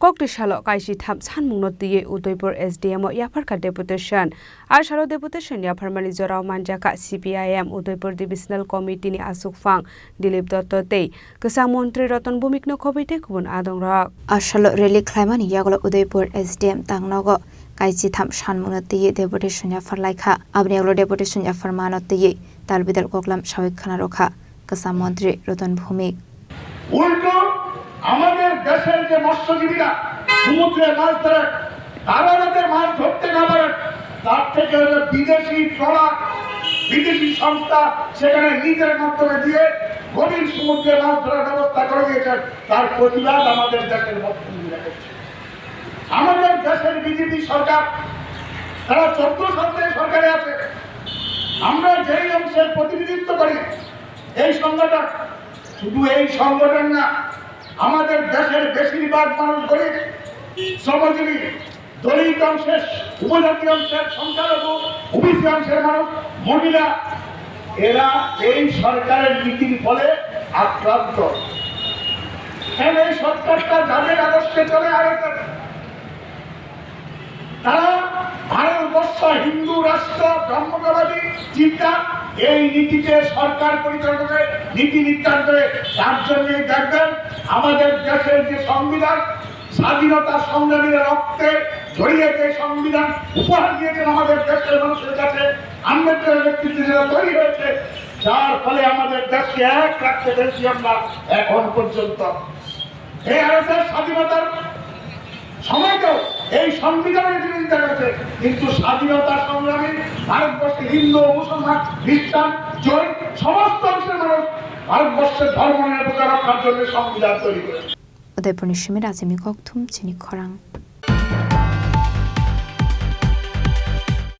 kokti shalo kaisi tham sanmung no tiye Udaipur SDM o yafarka deputation ar shalo deputation yafarmani jorao manjaka CPIM Udaipur Divisional Committee ni asukfang Dilip Dotto tei Kesang Montri Ratan Bhumik no khobite kubun adong rak ashalo rally khlaimani yaglo Udaipur SDM tangnogo kaisi tham sanmung no tiye deputation yafarlaikha abni yaglo deputation yafarmano tiye talbidal koklam shawik khana rokha Kesang Montri Ratan Bhumik উল্টো আমাদের দেশের যে মৎস্যজীবীরা সমুদ্রে মাছ ধরে তারা যাতে মাছ ধরতে না পারে তার থেকে বিদেশি ট্রলার বিদেশি সংস্থা সেখানে নিজের মাধ্যমে দিয়ে গভীর সমুদ্রে মাছ ধরার ব্যবস্থা করে দিয়েছেন তার প্রতিবাদ আমাদের দেশের মৎস্যজীবীরা করছে। আমাদের দেশের বিজেপি সরকার তারা 14 সাল থেকে সরকারে আছে। আমরা যেই অংশের প্রতিনিধিত্ব করি এই সংগঠন শুধু এই সংগঠন না আমাদের দেশের বেশিরভাগ মানুষ গরিব শ্রমজীবী দলিত অংশের উপজাতি অংশের সংখ্যালঘু ওবিসি অংশের মানুষ মহিলা এরা এই সরকারের নীতির ফলে আক্রান্ত। এই সরকারটা যাদের আদর্শে চলে আসে তারা ভারতবর্ষ হিন্দু রাষ্ট্র ব্রহ্মবাদী চিন্তা এই নীতিতে সরকার পরিচালনা করে নীতি নির্ধারণ করে তার জন্যই দেখবেন আমাদের দেশের যে সংবিধান স্বাধীনতা সংগ্রামীদের রক্তে ঝরিয়ে যে সংবিধান উপহার দিয়েছেন আমাদের দেশের মানুষের কাছে আম্বেদকরের নেতৃত্বে যেটা তৈরি হয়েছে যার ফলে আমাদের দেশকে এক রাখতে পেরেছি আমরা এখন পর্যন্ত। এই আরএসএস স্বাধীনতার সময়তেও এই সংবিধানের বিরোধিতা করেছে কিন্তু স্বাধীনতা সংগ্রামী ভারতবর্ষের হিন্দু মুসলমান খ্রিস্টান জৈন সমস্ত অংশের মানুষ ভারতবর্ষের ধর্ম নিরাপত্তা রক্ষার জন্য সংবিধান তৈরি করেছে। Udaipur Nishimir Azimi Kokthum Chini Khorang